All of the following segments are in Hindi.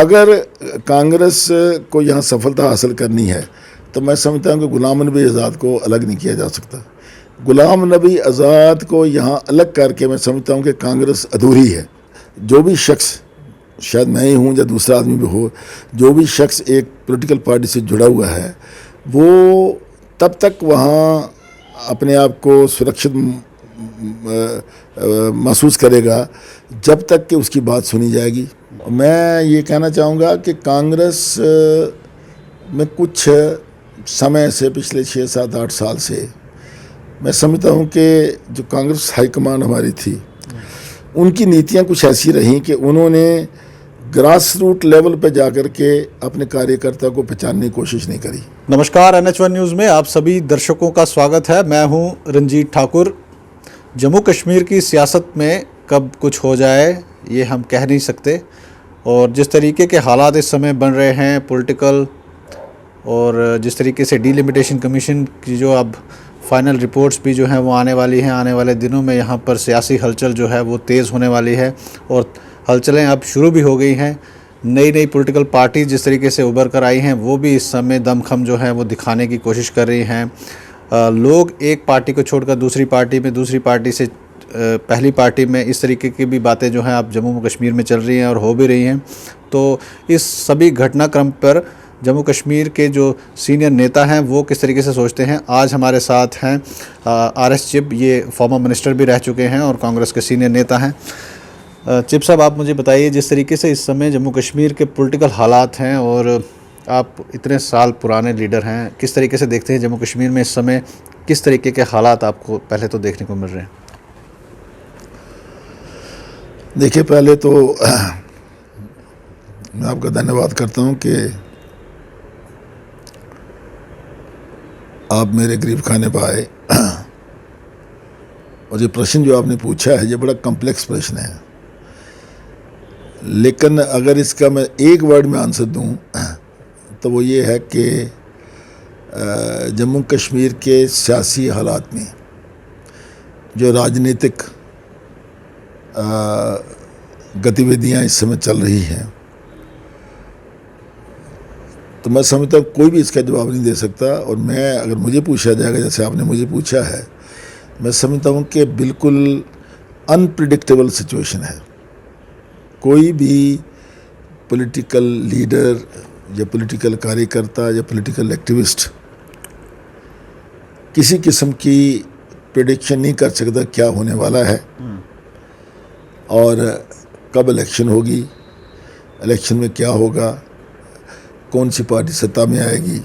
अगर कांग्रेस को यहाँ सफलता हासिल करनी है तो मैं समझता हूँ कि गुलाम नबी आज़ाद को अलग नहीं किया जा सकता। गुलाम नबी आज़ाद को यहाँ अलग करके मैं समझता हूँ कि कांग्रेस अधूरी है। जो भी शख्स, शायद मैं ही हूँ या दूसरा आदमी भी हो, जो भी शख्स एक पॉलिटिकल पार्टी से जुड़ा हुआ है वो तब तक वहाँ अपने आप को सुरक्षित महसूस करेगा जब तक कि उसकी बात सुनी जाएगी। मैं ये कहना चाहूँगा कि कांग्रेस में कुछ समय से, पिछले 6, 7, 8 साल से मैं समझता हूँ कि जो कांग्रेस हाईकमान हमारी थी, उनकी नीतियाँ कुछ ऐसी रहीं कि उन्होंने ग्रास रूट लेवल पर जाकर के अपने कार्यकर्ता को पहचानने की कोशिश नहीं करी। नमस्कार, NH1 न्यूज़ में आप सभी दर्शकों का स्वागत है। मैं हूं रंजीत ठाकुर। जम्मू कश्मीर की सियासत में कब कुछ हो जाए ये हम कह नहीं सकते, और जिस तरीके के हालात इस समय बन रहे हैं पॉलिटिकल, और जिस तरीके से डिलिमिटेशन कमीशन की जो अब फाइनल रिपोर्ट्स भी जो हैं वो आने वाली हैं, आने वाले दिनों में यहाँ पर सियासी हलचल जो है वो तेज़ होने वाली है, और हलचलें अब शुरू भी हो गई हैं। नई नई पॉलिटिकल पार्टी जिस तरीके से उभर कर आई हैं वो भी इस समय दमखम जो है वो दिखाने की कोशिश कर रही हैं। लोग एक पार्टी को छोड़कर दूसरी पार्टी में, दूसरी पार्टी से पहली पार्टी में, इस तरीके की भी बातें जो हैं अब जम्मू कश्मीर में चल रही हैं और हो भी रही हैं। तो इस सभी घटनाक्रम पर जम्मू कश्मीर के जो सीनियर नेता हैं वो किस तरीके से सोचते हैं, आज हमारे साथ हैं RS चिब। ये फॉर्मर मिनिस्टर भी रह चुके हैं और कांग्रेस के सीनियर नेता हैं। चिब साहब, आप मुझे बताइए, जिस तरीके से इस समय जम्मू कश्मीर के पॉलिटिकल हालात हैं और आप इतने साल पुराने लीडर हैं, किस तरीके से देखते हैं जम्मू कश्मीर में इस समय किस तरीके के हालात आपको पहले तो देखने को मिल रहे हैं? देखिए, पहले तो मैं आपका धन्यवाद करता हूं कि आप मेरे करीब खाने पर आए। और ये प्रश्न जो आपने पूछा है ये बड़ा कॉम्प्लेक्स प्रश्न है, लेकिन अगर इसका मैं एक वर्ड में आंसर दूं तो वो ये है कि जम्मू कश्मीर के सियासी हालात में जो राजनीतिक गतिविधियां इस समय चल रही हैं, तो मैं समझता हूँ कोई भी इसका जवाब नहीं दे सकता। और मैं, अगर मुझे पूछा जाएगा जैसे आपने मुझे पूछा है, मैं समझता हूँ कि बिल्कुल अनप्रिडिक्टेबल सिचुएशन है। कोई भी पॉलिटिकल लीडर या पॉलिटिकल कार्यकर्ता या पॉलिटिकल एक्टिविस्ट किसी किस्म की प्रेडिक्शन नहीं कर सकता क्या होने वाला है और कब इलेक्शन होगी, इलेक्शन में क्या होगा, कौन सी पार्टी सत्ता में आएगी।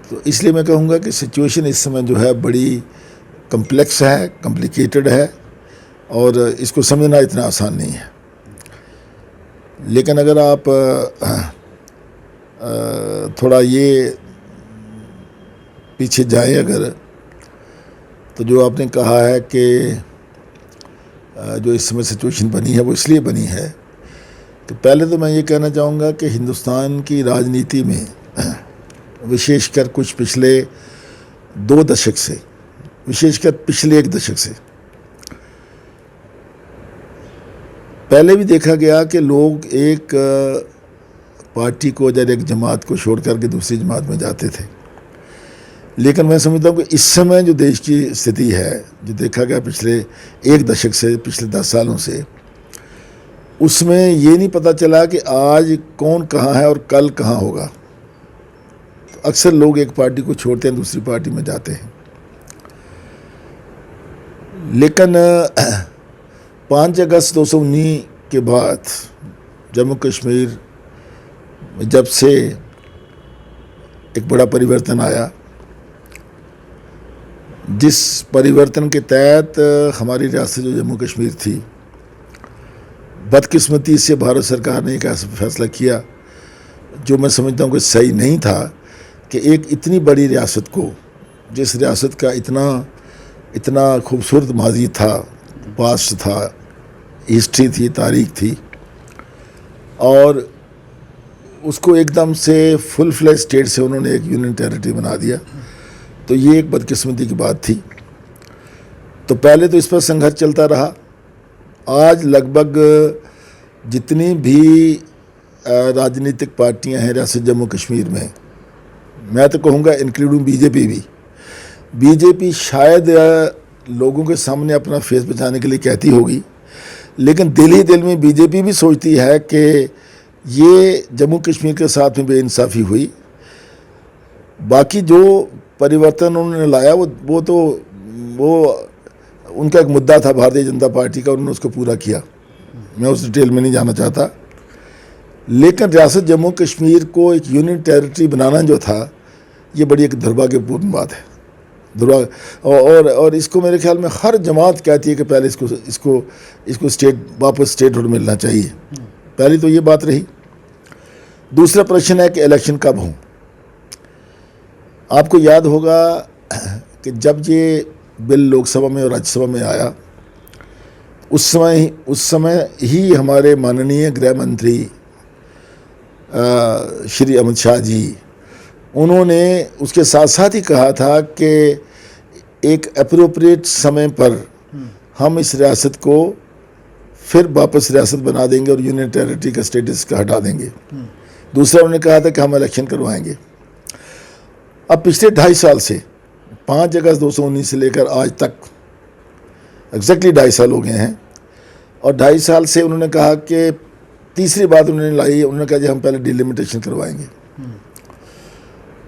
तो इसलिए मैं कहूँगा कि सिचुएशन इस समय जो है बड़ी कम्प्लेक्स है, कॉम्प्लिकेटेड है, और इसको समझना इतना आसान नहीं है। लेकिन अगर आप थोड़ा ये पीछे जाएं अगर, तो जो आपने कहा है कि जो इस समय सिचुएशन बनी है वो इसलिए बनी है, तो पहले तो मैं ये कहना चाहूँगा कि हिंदुस्तान की राजनीति में विशेषकर कुछ पिछले 2 दशक से, विशेषकर पिछले 1 दशक से, पहले भी देखा गया कि लोग एक पार्टी को या एक जमात को छोड़ करके दूसरी जमात में जाते थे। लेकिन मैं समझता हूँ कि इस समय जो देश की स्थिति है, जो देखा गया पिछले 1 दशक से, पिछले 10 सालों से, उसमें ये नहीं पता चला कि आज कौन कहाँ है और कल कहाँ होगा। तो अक्सर लोग एक पार्टी को छोड़ते हैं, दूसरी पार्टी में जाते हैं। लेकिन 5 अगस्त 2019 के बाद जम्मू कश्मीर में जब से एक बड़ा परिवर्तन आया, जिस परिवर्तन के तहत हमारी रियासत जो जम्मू कश्मीर थी, बदकिस्मती से भारत सरकार ने एक ऐसा फैसला किया जो मैं समझता हूँ कि सही नहीं था, कि एक इतनी बड़ी रियासत को, जिस रियासत का इतना खूबसूरत माजी था, पास्ट था, हिस्ट्री थी, तारीख थी, और उसको एकदम से फुल फ्लैश स्टेट से उन्होंने एक यूनियन टेरिटरी बना दिया। तो ये एक बदकिस्मती की बात थी। तो पहले तो इस पर संघर्ष चलता रहा। आज लगभग जितनी भी राजनीतिक पार्टियां हैं रियासत जम्मू कश्मीर में, मैं तो कहूँगा इंक्लूडिंग बीजेपी भी, बीजेपी शायद लोगों के सामने अपना फेस बचाने के लिए कहती होगी, लेकिन दिल ही दिल में बीजेपी भी सोचती है कि ये जम्मू कश्मीर के साथ में बेइंसाफ़ी हुई। बाकी जो परिवर्तन उन्होंने लाया वो उनका एक मुद्दा था भारतीय जनता पार्टी का, उन्होंने उसको पूरा किया, मैं उस डिटेल में नहीं जाना चाहता। लेकिन रियासत जम्मू कश्मीर को एक यूनियन टेरिटरी बनाना जो था, ये बड़ी एक दुर्भाग्यपूर्ण बात है। और इसको मेरे ख्याल में हर जमात कहती है कि पहले इसको स्टेट वापस स्टेटहुड मिलना चाहिए। पहली तो ये बात रही। दूसरा प्रश्न है कि इलेक्शन कब हों। आपको याद होगा कि जब ये बिल लोकसभा में और राज्यसभा में आया, उस समय ही हमारे माननीय गृह मंत्री श्री अमित शाह जी, उन्होंने उसके साथ साथ ही कहा था कि एक अप्रोप्रिएट समय पर हम इस रियासत को फिर वापस रियासत बना देंगे और यूनियन टेरिटरी का स्टेटस का हटा देंगे। दूसरा उन्होंने कहा था कि हम इलेक्शन करवाएंगे। अब पिछले 2.5 साल से 5 अगस्त 2019 से लेकर आज तक एग्जैक्टली 2.5 साल हो गए हैं, और 2.5 साल से उन्होंने कहा कि तीसरी बात उन्होंने लाई, उन्होंने कहा कि हम पहले डिलिमिटेशन करवाएंगे।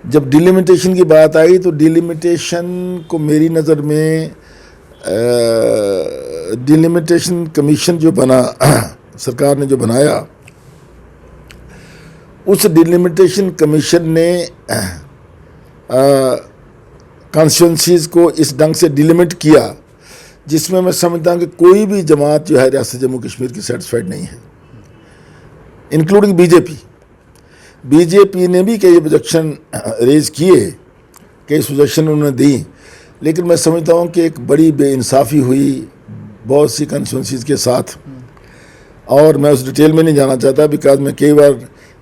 जब डिलिमिटेशन की बात आई तो डिलिमिटेशन को मेरी नज़र में डिलिमिटेशन कमीशन जो बना, सरकार ने जो बनाया, उस डिलिमिटेशन कमीशन ने कॉन्स्टिट्यूंसीज को इस ढंग से डिलिमिट किया जिसमें मैं समझता हूँ कि कोई भी जमात जो है रियासत जम्मू कश्मीर की सेटिस्फाइड नहीं है, इंक्लूडिंग बीजेपी ने भी कई ऑब्जेक्शन रेज किए, कई सजेशन उन्होंने दी, लेकिन मैं समझता हूँ कि एक बड़ी बेइंसाफ़ी हुई बहुत सी कॉन्स्टिट्यूंसीज के साथ, और मैं उस डिटेल में नहीं जाना चाहता बिकॉज मैं कई बार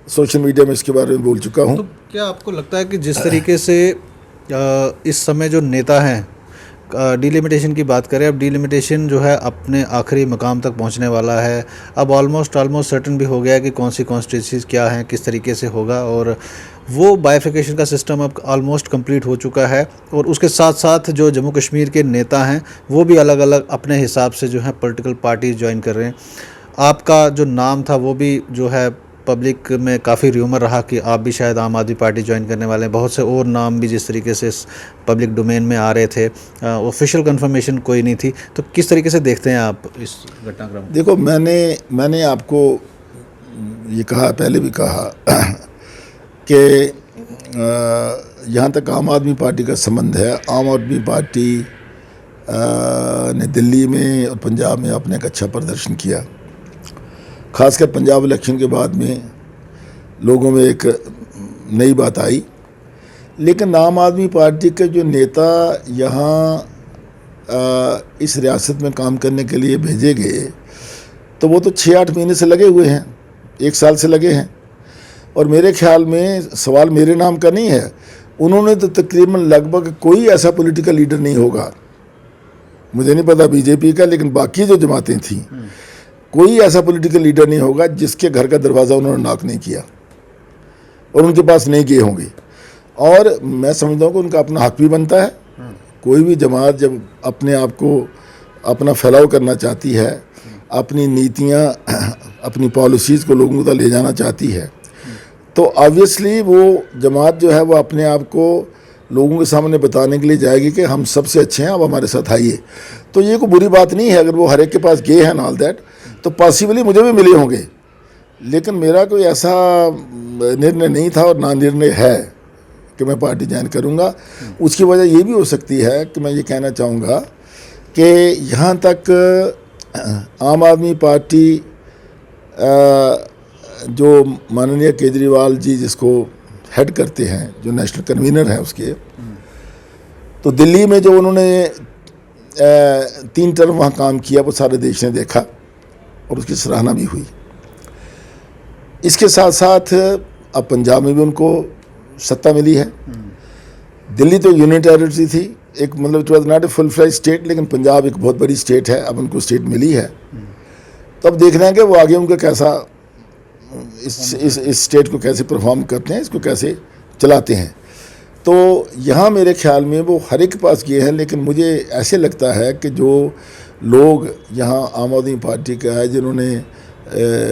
सोशल मीडिया में इसके बारे में बोल चुका हूँ। तो क्या आपको लगता है कि जिस तरीके से इस समय जो नेता हैं, डिलिमिटेशन की बात करें, अब डिलिमिटेशन जो है अपने आखिरी मकाम तक पहुंचने वाला है, अब ऑलमोस्ट सर्टन भी हो गया है कि कौन सी कॉन्स्टिट्यूंसीज क्या हैं, किस तरीके से होगा, और वो बाइफिकेशन का सिस्टम अब ऑलमोस्ट कंप्लीट हो चुका है, और उसके साथ साथ जो जम्मू कश्मीर के नेता हैं वो भी अलग अलग अपने हिसाब से जो है पॉलिटिकल पार्टीज ज्वाइन कर रहे हैं। आपका जो नाम था वो भी जो है पब्लिक में काफ़ी र्यूमर रहा कि आप भी शायद आम आदमी पार्टी ज्वाइन करने वाले हैं, बहुत से और नाम भी जिस तरीके से पब्लिक डोमेन में आ रहे थे, ऑफिशियल कंफर्मेशन कोई नहीं थी। तो किस तरीके से देखते हैं आप इस घटनाक्रम? देखो, मैंने आपको ये कहा, पहले भी कहा कि यहाँ तक आम आदमी पार्टी का संबंध है, आम आदमी पार्टी ने दिल्ली में और पंजाब में अपने एक अच्छा प्रदर्शन किया। खासकर पंजाब इलेक्शन के बाद में लोगों में एक नई बात आई, लेकिन आम आदमी पार्टी के जो नेता यहाँ इस रियासत में काम करने के लिए भेजे गए, तो वो तो 6-8 महीने से लगे हुए हैं, 1 साल से लगे हैं, और मेरे ख्याल में सवाल मेरे नाम का नहीं है, उन्होंने तो तकरीबन लगभग कोई ऐसा पॉलिटिकल लीडर नहीं होगा, मुझे नहीं पता बीजेपी का, लेकिन बाकी जो जमातें थीं, कोई ऐसा पॉलिटिकल लीडर नहीं होगा जिसके घर का दरवाज़ा उन्होंने नॉक नहीं किया और उनके पास नहीं गए होंगे। और मैं समझता हूँ कि उनका अपना हक भी बनता है। कोई भी जमात जब अपने आप को अपना फैलाव करना चाहती है, अपनी नीतियाँ, अपनी पॉलिसीज़ को लोगों तक ले जाना चाहती है, तो ऑब्वियसली वो जमात जो है वो अपने आप को लोगों के सामने बताने के लिए जाएगी कि हम सबसे अच्छे हैं, अब हमारे साथ आइए। तो ये कोई बुरी बात नहीं है अगर वो हर एक के पास गए हैं, ऑल दैट, तो पॉसिबली मुझे भी मिले होंगे, लेकिन मेरा कोई ऐसा निर्णय नहीं था और ना निर्णय है कि मैं पार्टी ज्वाइन करूँगा। उसकी वजह ये भी हो सकती है कि मैं ये कहना चाहूँगा कि यहाँ तक आम आदमी पार्टी जो माननीय केजरीवाल जी जिसको हेड करते हैं, जो नेशनल कन्वीनर हैं उसके, तो दिल्ली में जो उन्होंने 3 टर्म वहाँ काम किया वो सारे देश ने देखा और उसकी सराहना भी हुई। इसके साथ साथ अब पंजाब में भी उनको सत्ता मिली है। दिल्ली तो यूनियन टेरिटरी थी, एक मतलब it was not a full fledge state, लेकिन पंजाब एक बहुत बड़ी स्टेट है, अब उनको स्टेट मिली है। तो अब देखना है कि वो आगे उनका कैसा इस स्टेट को कैसे परफॉर्म करते हैं, इसको कैसे चलाते हैं। तो यहाँ मेरे ख्याल में वो हर एक के पास ये है, लेकिन मुझे ऐसे लगता है कि जो लोग यहाँ आम आदमी पार्टी का है, जिन्होंने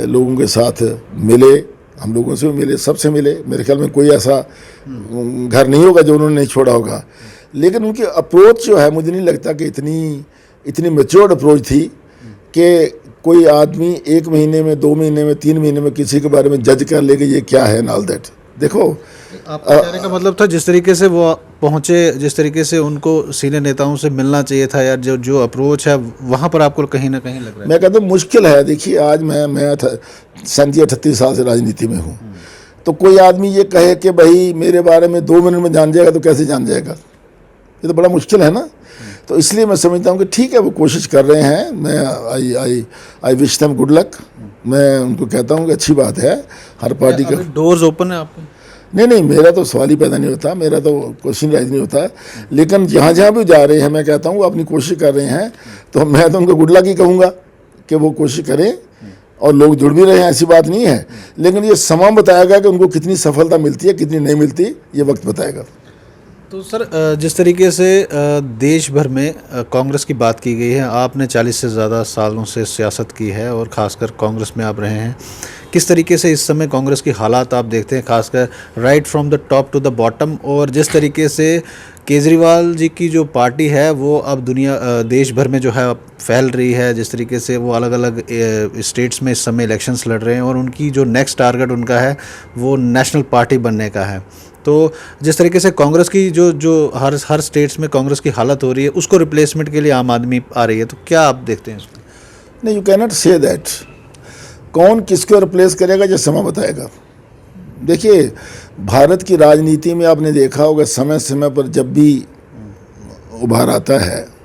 लोगों के साथ मिले, हम लोगों से भी मिले, सबसे मिले, मेरे ख्याल में कोई ऐसा घर नहीं होगा जो उन्होंने नहीं छोड़ा होगा, लेकिन उनकी अप्रोच जो है मुझे नहीं लगता कि इतनी मैच्योर्ड अप्रोच थी कि कोई आदमी 1 महीने में, 2 महीने में, 3 महीने में किसी के बारे में जज कर ले कि ये क्या है एंड ऑल दैट। देखो, आपका कहने का मतलब था जिस तरीके से वो पहुंचे, जिस तरीके से उनको सीनियर नेताओं से मिलना चाहिए था, या जो अप्रोच है वहाँ पर आपको कहीं ना कहीं लग रहा है। मैं कहता हूँ मुश्किल है। देखिए, आज मैं 37 साल से राजनीति में हूँ, तो कोई आदमी ये कहे कि भाई मेरे बारे में 2 मिनट में जान जाएगा, तो कैसे जान जाएगा? ये तो बड़ा मुश्किल है ना। तो इसलिए मैं समझता हूँ कि ठीक है, वो कोशिश कर रहे हैं। मैं I wish them good luck. मैं उनको कहता हूँ कि अच्छी बात है, हर पार्टी का डोर्स ओपन है आपके। नहीं, मेरा तो सवाल ही पैदा नहीं होता, मेरा तो क्वेश्चन राइज नहीं होता। लेकिन जहाँ भी जा रहे हैं, मैं कहता हूँ वो अपनी कोशिश कर रहे हैं, तो मैं तो उनको गुड लक ही कहूँगा कि वो कोशिश करें, और लोग जुड़ भी रहे हैं, ऐसी बात नहीं है। लेकिन ये समय बताएगा कि उनको कितनी सफलता मिलती है, कितनी नहीं मिलती, ये वक्त बताएगा। तो सर, जिस तरीके से देश भर में कांग्रेस की बात की गई है, आपने 40 से ज़्यादा सालों से सियासत की है और ख़ासकर कांग्रेस में आप रहे हैं। किस तरीके से इस समय कांग्रेस की हालात आप देखते हैं, खासकर right from the top to the bottom, और जिस तरीके से केजरीवाल जी की जो पार्टी है वो अब देश भर में जो है फैल रही है, जिस तरीके से वो अलग अलग स्टेट्स में इस समय इलेक्शंस लड़ रहे हैं, और उनकी जो नेक्स्ट टारगेट उनका है वो नेशनल पार्टी बनने का है। तो जिस तरीके से कांग्रेस की जो हर स्टेट्स में कांग्रेस की हालत हो रही है, उसको रिप्लेसमेंट के लिए आम आदमी आ रही है, तो क्या आप देखते हैं इसको? नहीं, you can not say that. कौन किसको रिप्लेस करेगा, ये समय बताएगा। देखिए, भारत की राजनीति में आपने देखा होगा, समय समय पर जब भी उभार आता है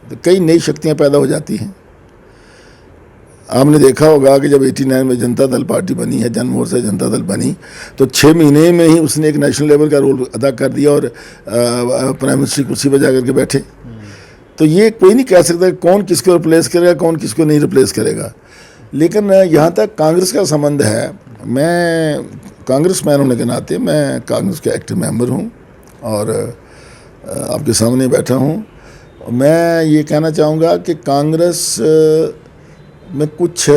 तो कई नई शक्तियां पैदा हो जाती हैं। आपने देखा होगा कि जब 89 में जनता दल पार्टी बनी है, जन मोर्चा जनता दल बनी, तो 6 महीने में ही उसने एक नेशनल लेवल का रोल अदा कर दिया और प्राइम मिनिस्टर की कुर्सी पर जा करके बैठे। तो ये कोई नहीं कह सकता कौन किसको रिप्लेस करेगा, कौन किसको नहीं रिप्लेस करेगा। लेकिन यहाँ तक कांग्रेस का संबंध है, मैं कांग्रेसमैन होने के नाते मैं कांग्रेस का एक्टिव मेंबर हूँ और आपके सामने बैठा हूँ। मैं ये कहना चाहूँगा कि कांग्रेस में कुछ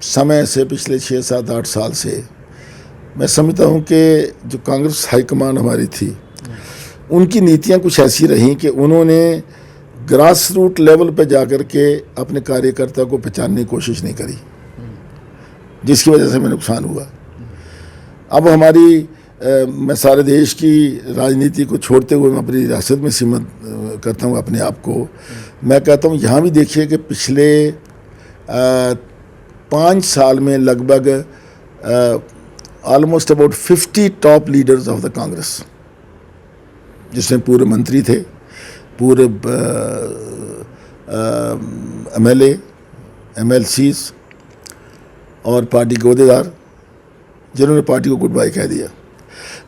समय से, पिछले 6, 7, 8 साल से मैं समझता हूँ कि जो कांग्रेस हाईकमान हमारी थी, उनकी नीतियाँ कुछ ऐसी रहीं कि उन्होंने ग्रास रूट लेवल पर जाकर के अपने कार्यकर्ता को पहचानने की कोशिश नहीं करी, जिसकी वजह से हमें नुकसान हुआ। अब हमारी मैं सारे देश की राजनीति को छोड़ते हुए मैं अपनी रियासत में सीमित करता हूँ अपने आप को। मैं कहता हूँ यहाँ भी देखिए कि पिछले 5 साल में लगभग almost about 50 top leaders of the Congress, जिसमें पूर्व मंत्री थे, पूर्व MLA, MLCs और पार्टी के अहदेदार, जिन्होंने पार्टी को गुड बाय कह दिया।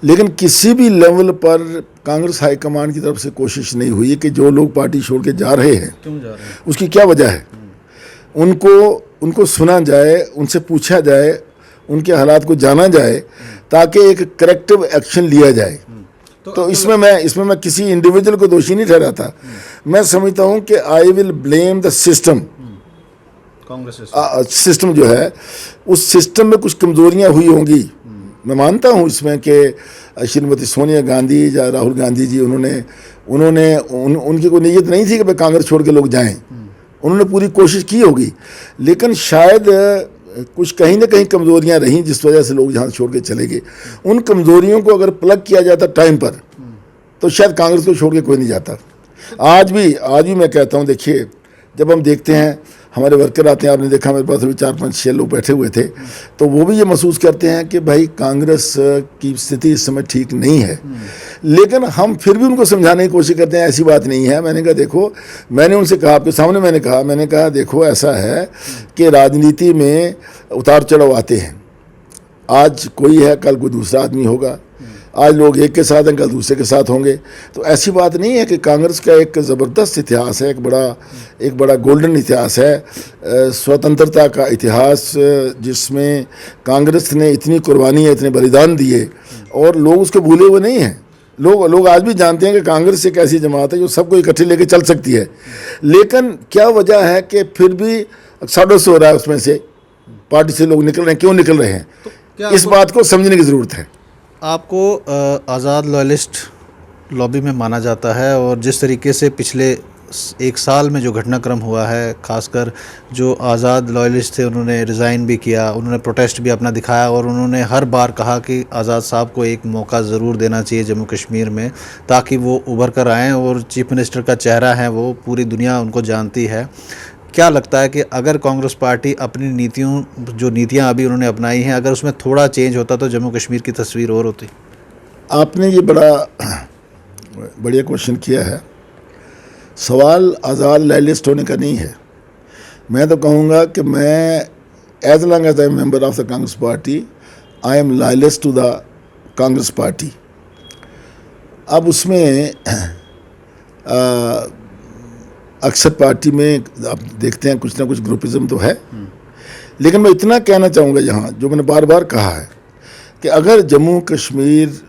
लेकिन किसी भी लेवल पर कांग्रेस हाईकमान की तरफ से कोशिश नहीं हुई कि जो लोग पार्टी छोड़ के जा रहे हैं, क्यों जा रहे हैं, उसकी क्या वजह है, उनको सुना जाए, उनसे पूछा जाए, उनके हालात को जाना जाए, ताकि एक करेक्टिव एक्शन लिया जाए। तो इसमें मैं किसी इंडिविजुअल को दोषी नहीं ठहराता। मैं समझता हूं कि I will blame the system. Congress system जो है, उस सिस्टम में कुछ कमजोरियां हुई होंगी। मैं मानता हूं इसमें कि श्रीमती सोनिया गांधी या राहुल गांधी जी, उनकी कोई नीयत नहीं थी कि भाई कांग्रेस छोड़ के लोग जाएं। उन्होंने पूरी कोशिश की होगी, लेकिन शायद कुछ कहीं ना कहीं कमजोरियां रहीं जिस वजह से लोग जहाँ छोड़ के चले गए। उन कमजोरियों को अगर प्लग किया जाता टाइम पर, तो शायद कांग्रेस को छोड़ के कोई नहीं जाता। आज भी मैं कहता हूँ, देखिए, जब हम देखते हैं हमारे वर्कर आते हैं, आपने देखा मेरे पास अभी 4, 5, 6 लोग बैठे हुए थे, तो वो भी ये महसूस करते हैं कि भाई कांग्रेस की स्थिति इस समय ठीक नहीं है। लेकिन हम फिर भी उनको समझाने की कोशिश करते हैं, ऐसी बात नहीं है। मैंने कहा देखो, मैंने उनसे कहा, आपके सामने मैंने कहा देखो, ऐसा है कि राजनीति में उतार चढ़ाव आते हैं। आज कोई है, कल कोई दूसरा आदमी होगा। आज लोग एक के साथ हैं, कल दूसरे के साथ होंगे। तो ऐसी बात नहीं है कि कांग्रेस का एक ज़बरदस्त इतिहास है, एक बड़ा गोल्डन इतिहास है, स्वतंत्रता का इतिहास, जिसमें कांग्रेस ने इतनी कुर्बानी, इतने बलिदान दिए और लोग उसको भूले हुए नहीं हैं। लोग आज भी जानते हैं कि कांग्रेस एक ऐसी जमात है जो सबको इकट्ठे लेके चल सकती है। लेकिन क्या वजह है कि फिर भी साडो से हो रहा है, उसमें से पार्टी से लोग निकल रहे हैं, क्यों निकल रहे हैं? तो इस बात को समझने की ज़रूरत है। आपको आज़ाद लॉयलिस्ट लॉबी में माना जाता है, और जिस तरीके से पिछले एक साल में जो घटनाक्रम हुआ है, खासकर जो आज़ाद लॉयलिस्ट थे उन्होंने रिज़ाइन भी किया, उन्होंने प्रोटेस्ट भी अपना दिखाया, और उन्होंने हर बार कहा कि आज़ाद साहब को एक मौका ज़रूर देना चाहिए जम्मू कश्मीर में, ताकि वो उभर कर आएँ, और चीफ मिनिस्टर का चेहरा है वो पूरी दुनिया उनको जानती है। क्या लगता है कि अगर कांग्रेस पार्टी अपनी नीतियाँ अभी उन्होंने अपनाई हैं, अगर उसमें थोड़ा चेंज होता तो जम्मू कश्मीर की तस्वीर और होती? आपने ये बड़ा बढ़िया क्वेश्चन किया है। सवाल आज़ाद लॉयलिस्ट होने का नहीं है। मैं तो कहूँगा कि मैं as long as I am member of the Congress party, I am loyalist to the Congress party. अब उसमें अक्सर पार्टी में आप देखते हैं कुछ ना कुछ ग्रुपिज्म तो है, लेकिन मैं इतना कहना चाहूँगा यहाँ, जो मैंने बार बार कहा है, कि अगर जम्मू कश्मीर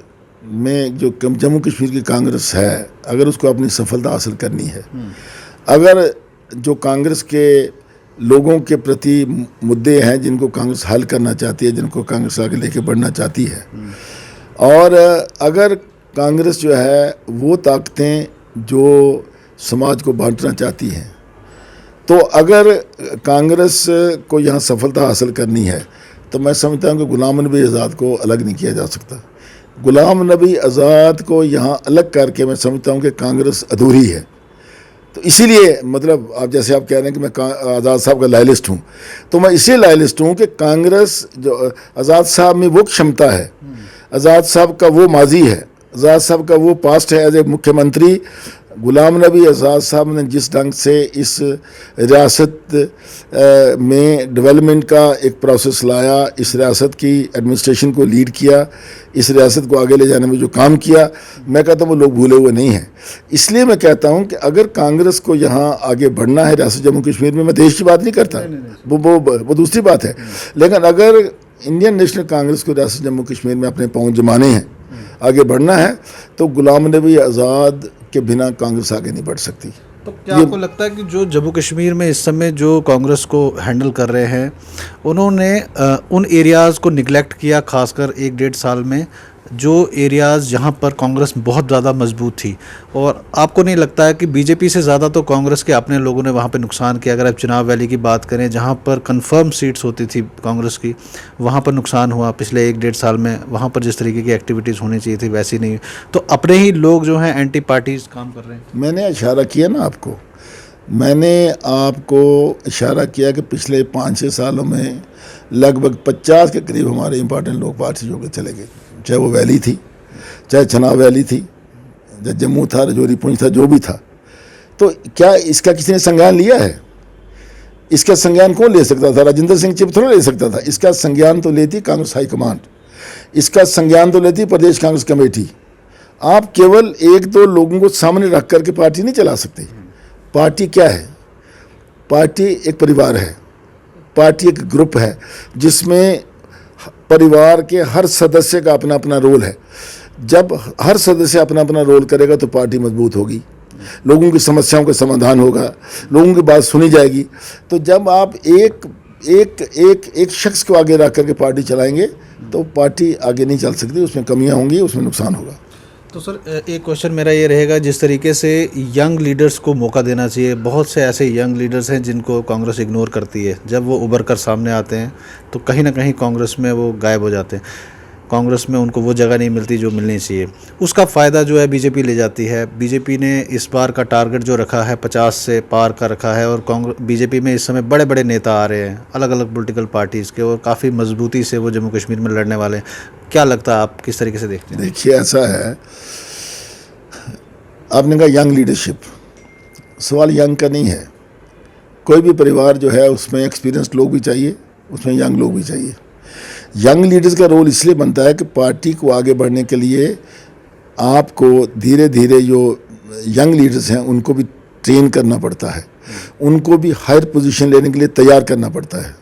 में जो जम्मू कश्मीर की कांग्रेस है, अगर उसको अपनी सफलता हासिल करनी है, अगर जो कांग्रेस के लोगों के प्रति मुद्दे हैं जिनको कांग्रेस हल करना चाहती है, जिनको कांग्रेस आगे लेके बढ़ना चाहती है, और अगर कांग्रेस जो है वो ताकतें जो समाज को बांटना चाहती हैं, तो अगर कांग्रेस को यहाँ सफलता हासिल करनी है, तो मैं समझता हूँ कि गुलाम नबी आज़ाद को अलग नहीं किया जा सकता। गुलाम नबी आज़ाद को यहाँ अलग करके मैं समझता हूँ कि कांग्रेस अधूरी है। तो इसीलिए मतलब आप जैसे आप कह रहे हैं कि मैं आज़ाद साहब का लॉयलिस्ट हूँ, तो मैं इसलिए लॉयलिस्ट हूँ कि कांग्रेस जो आज़ाद साहब में वो क्षमता है, आज़ाद साहब का वो माजी है, आज़ाद साहब का वो पास्ट है एज ए मुख्यमंत्री। गुलाम नबी आज़ाद साहब ने जिस ढंग से इस रियासत में डेवलपमेंट का एक प्रोसेस लाया, इस रियासत की एडमिनिस्ट्रेशन को लीड किया, इस रियासत को आगे ले जाने में जो काम किया, मैं कहता हूँ वो लोग भूले हुए नहीं हैं। इसलिए मैं कहता हूँ कि अगर कांग्रेस को यहाँ आगे बढ़ना है रियासत जम्मू कश्मीर में, मैं देश की बात नहीं करता, वो दूसरी बात है, लेकिन अगर इंडियन नेशनल कांग्रेस को रियासत जम्मू कश्मीर में अपने पाँव जमाने हैं, आगे बढ़ना है, तो गुलाम नबी आज़ाद के बिना कांग्रेस आगे नहीं बढ़ सकती। तो क्या आपको लगता है कि जो जम्मू कश्मीर में इस समय जो कांग्रेस को हैंडल कर रहे हैं, उन्होंने उन एरियाज़ को निगलेक्ट किया, खासकर 1-1.5 साल में, जो एरियाज़ जहां पर कांग्रेस बहुत ज़्यादा मजबूत थी? और आपको नहीं लगता है कि बीजेपी से ज़्यादा तो कांग्रेस के अपने लोगों ने वहां पे नुकसान किया? अगर आप चुनाव वैली की बात करें, जहां पर कंफर्म सीट्स होती थी कांग्रेस की, वहां पर नुकसान हुआ पिछले 1-1.5 साल में। वहां पर जिस तरीके की एक्टिविटीज़ होनी चाहिए थी वैसी नहीं, तो अपने ही लोग जो हैं एंटी पार्टीज काम कर रहे हैं। मैंने इशारा किया ना आपको, मैंने आपको इशारा किया कि पिछले 5-6 सालों में लगभग 50 के करीब हमारे इंपॉर्टेंट लोग पार्टी जो के चले गए, चाहे वो वैली थी, चाहे चनाब वैली थी, चाहे जम्मू था, रजौरी पुंछ था, जो भी था। तो क्या इसका किसी ने संज्ञान लिया है? इसका संज्ञान कौन ले सकता था? राजेंद्र सिंह चिप थोड़ा ले सकता था। इसका संज्ञान तो लेती कांग्रेस हाईकमांड, इसका संज्ञान तो लेती प्रदेश कांग्रेस कमेटी। आप केवल 1-2 लोगों को सामने रख करके पार्टी नहीं चला सकते। पार्टी क्या है? पार्टी एक परिवार है, पार्टी एक ग्रुप है जिसमें परिवार के हर सदस्य का अपना अपना रोल है। जब हर सदस्य अपना अपना रोल करेगा तो पार्टी मजबूत होगी, लोगों की समस्याओं का समाधान होगा, लोगों की बात सुनी जाएगी। तो जब आप एक शख्स को आगे रख करके पार्टी चलाएंगे तो पार्टी आगे नहीं चल सकती, उसमें कमियां होंगी, उसमें नुकसान होगा। तो सर एक क्वेश्चन मेरा ये रहेगा, जिस तरीके से यंग लीडर्स को मौका देना चाहिए, बहुत से ऐसे यंग लीडर्स हैं जिनको कांग्रेस इग्नोर करती है, जब वो उभर कर सामने आते हैं तो कहीं ना कहीं कांग्रेस में वो गायब हो जाते हैं, कांग्रेस में उनको वो जगह नहीं मिलती जो मिलनी चाहिए। उसका फ़ायदा जो है बीजेपी ले जाती है। बीजेपी ने इस बार का टारगेट जो रखा है 50 से पार का रखा है, और बीजेपी में इस समय बड़े बड़े नेता आ रहे हैं अलग अलग पॉलिटिकल पार्टीज़ के, और काफ़ी मजबूती से वो जम्मू कश्मीर में लड़ने वाले हैं। क्या लगता है, आप किस तरीके से देखते हैं? देखिए, ऐसा है, आपने कहा यंग लीडरशिप, सवाल यंग का नहीं है। कोई भी परिवार जो है उसमें एक्सपीरियंस्ड लोग भी चाहिए, उसमें यंग लोग भी चाहिए। यंग लीडर्स का रोल इसलिए बनता है कि पार्टी को आगे बढ़ने के लिए आपको धीरे धीरे जो यंग लीडर्स हैं उनको भी ट्रेन करना पड़ता है, उनको भी हायर पोजीशन लेने के लिए तैयार करना पड़ता है।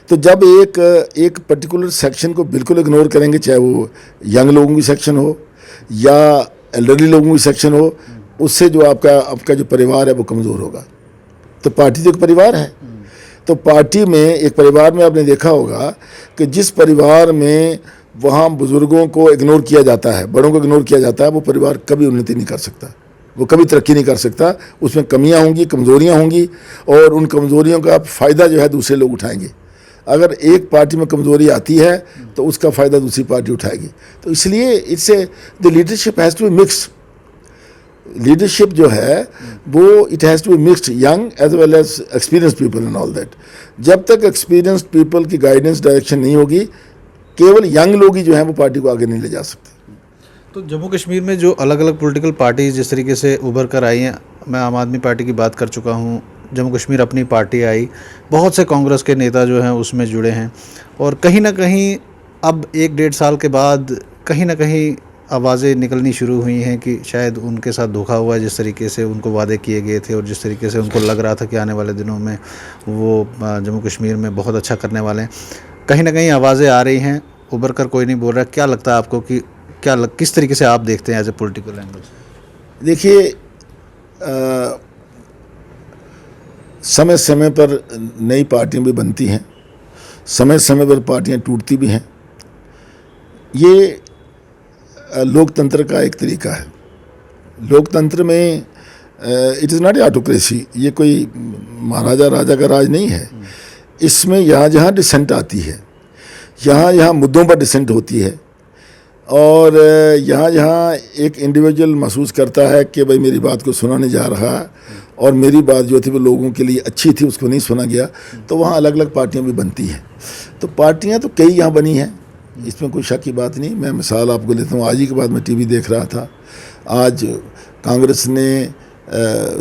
तो जब एक पर्टिकुलर सेक्शन को बिल्कुल इग्नोर करेंगे, चाहे वो यंग लोगों की सेक्शन हो या एल्डरली लोगों की सेक्शन हो, उससे जो आपका जो परिवार है वो कमज़ोर होगा। तो पार्टी तो एक परिवार है, तो पार्टी में एक परिवार में आपने देखा होगा कि जिस परिवार में वहाँ बुज़ुर्गों को इग्नोर किया जाता है, बड़ों को इग्नोर किया जाता है, वो परिवार कभी उन्नति नहीं कर सकता, वो कभी तरक्की नहीं कर सकता। उसमें कमियां होंगी, कमज़ोरियां होंगी, और उन कमज़ोरियों का फ़ायदा जो है दूसरे लोग उठाएंगे। अगर एक पार्टी में कमज़ोरी आती है तो उसका फ़ायदा दूसरी पार्टी उठाएगी। तो इसलिए इससे the leadership has to be mix. Leadership जो है वो it has to be mixed, young as well as experience people and all that. जब तक एक्सपीरियंस्ड पीपल की गाइडेंस डायरेक्शन नहीं होगी, केवल यंग लोग ही जो हैं वो पार्टी को आगे नहीं ले जा सकते। तो जम्मू कश्मीर में जो अलग अलग पॉलिटिकल पार्टीज जिस तरीके से उभर कर आई हैं, मैं आम आदमी पार्टी की बात कर चुका हूँ, जम्मू कश्मीर अपनी पार्टी आई, बहुत से कांग्रेस के नेता जो हैं उसमें जुड़े हैं, और कहीं ना कहीं अब 1-1.5 साल के बाद कहीं ना कहीं आवाज़ें निकलनी शुरू हुई हैं कि शायद उनके साथ धोखा हुआ है, जिस तरीके से उनको वादे किए गए थे और जिस तरीके से उनको लग रहा था कि आने वाले दिनों में वो जम्मू कश्मीर में बहुत अच्छा करने वाले हैं। कहीं ना कहीं आवाज़ें आ रही हैं, उभर कर कोई नहीं बोल रहा। क्या लगता है आपको कि किस तरीके से आप देखते हैं एज ए पॉलिटिकल एंगल? देखिए, समय समय पर नई पार्टियां भी बनती हैं, समय समय पर पार्टियां टूटती भी हैं। ये लोकतंत्र का एक तरीका है। लोकतंत्र में it is not a autocracy, ये कोई महाराजा राजा का राज नहीं है। इसमें यहाँ जहाँ डिसेंट आती है, यहाँ यहाँ मुद्दों पर डिसेंट होती है, और यहाँ यहाँ एक इंडिविजुअल महसूस करता है कि भाई मेरी बात को सुना नहीं जा रहा, और मेरी बात जो थी वो लोगों के लिए अच्छी थी, उसको नहीं सुना गया, तो वहाँ अलग अलग पार्टियाँ भी बनती हैं। तो पार्टियाँ तो कई यहाँ बनी हैं, इसमें कोई शक की बात नहीं। मैं मिसाल आपको लेता हूँ, आज ही के बाद मैं टीवी देख रहा था, आज कांग्रेस ने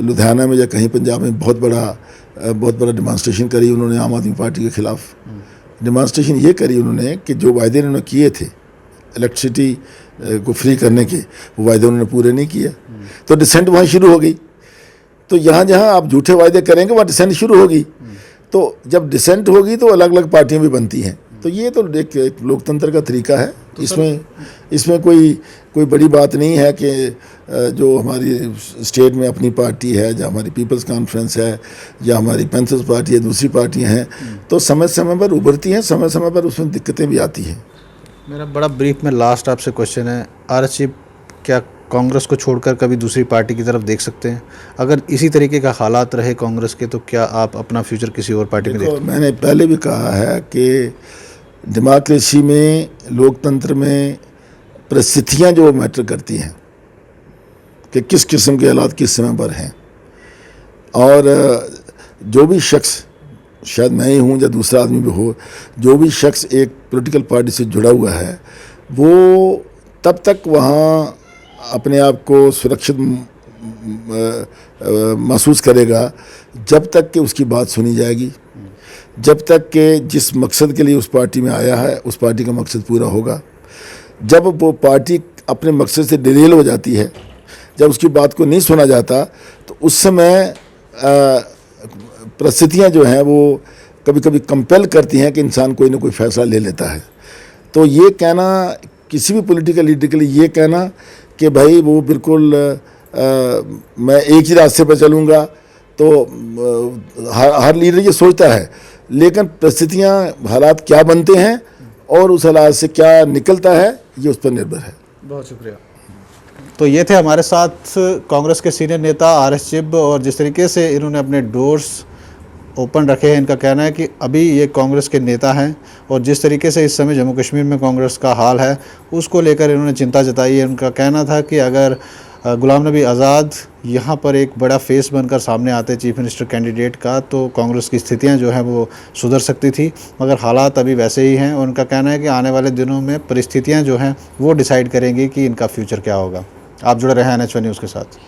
लुधियाना में या कहीं पंजाब में बहुत बड़ा डिमांस्ट्रेशन करी उन्होंने आम आदमी पार्टी के ख़िलाफ़। डिमांस्ट्रेशन ये करी उन्होंने कि जो वायदे उन्होंने किए थे इलेक्ट्रिसिटी को फ्री करने के, वो वायदे उन्होंने पूरे नहीं किए, तो डिसेंट वहाँ शुरू हो गई। तो यहाँ जहाँ आप झूठे वायदे करेंगे वहाँ डिसेंट शुरू होगी। तो जब डिसेंट होगी तो अलग अलग पार्टियाँ भी बनती हैं। तो ये तो एक लोकतंत्र का तरीका है। तो इसमें कोई बड़ी बात नहीं है कि जो हमारी स्टेट में अपनी पार्टी है, या हमारी पीपल्स कॉन्फ्रेंस है, या हमारी पैंथर्स पार्टी है, दूसरी पार्टियां हैं, तो समय समय पर उभरती हैं, समय समय पर उसमें दिक्कतें भी आती हैं। मेरा बड़ा ब्रीफ में लास्ट आपसे क्वेश्चन है, आरएसपी क्या कांग्रेस को छोड़कर कभी दूसरी पार्टी की तरफ देख सकते हैं? अगर इसी तरीके का हालात रहे कांग्रेस के, तो क्या आप अपना फ्यूचर किसी और पार्टी में देखते हैं? मैंने पहले भी कहा है कि डेमोक्रेसी में, लोकतंत्र में परिस्थितियाँ जो मैटर करती हैं कि किस किस्म के हालात किस समय पर हैं, और जो भी शख्स, शायद मैं ही हूँ या दूसरा आदमी भी हो, जो भी शख्स एक पॉलिटिकल पार्टी से जुड़ा हुआ है, वो तब तक वहाँ अपने आप को सुरक्षित महसूस करेगा जब तक कि उसकी बात सुनी जाएगी, जब तक कि जिस मकसद के लिए उस पार्टी में आया है उस पार्टी का मकसद पूरा होगा। जब वो पार्टी अपने मकसद से डिरेल हो जाती है, जब उसकी बात को नहीं सुना जाता, तो उस समय परिस्थितियाँ जो हैं वो कभी कभी कंपेल करती हैं कि इंसान कोई ना कोई फैसला ले लेता है। तो ये कहना किसी भी पॉलिटिकल लीडर के लिए, ये कहना कि भाई वो बिल्कुल मैं एक ही रास्ते पर चलूँगा, तो हर लीडर ये सोचता है, लेकिन परिस्थितियाँ, हालात क्या बनते हैं और उस हालात से क्या निकलता है, ये उस पर निर्भर है। बहुत शुक्रिया। तो ये थे हमारे साथ कांग्रेस के सीनियर नेता आर.एस. चिब, और जिस तरीके से इन्होंने अपने डोर्स ओपन रखे हैं, इनका कहना है कि अभी ये कांग्रेस के नेता हैं, और जिस तरीके से इस समय जम्मू कश्मीर में कांग्रेस का हाल है उसको लेकर इन्होंने चिंता जताई है। उनका कहना था कि अगर गुलाम नबी आज़ाद यहाँ पर एक बड़ा फेस बनकर सामने आते चीफ मिनिस्टर कैंडिडेट का, तो कांग्रेस की स्थितियाँ जो हैं वो सुधर सकती थी, मगर हालात अभी वैसे ही हैं। और उनका कहना है कि आने वाले दिनों में परिस्थितियाँ जो हैं वो डिसाइड करेंगी कि इनका फ्यूचर क्या होगा। आप जुड़े रहे NH1 न्यूज़ के साथ।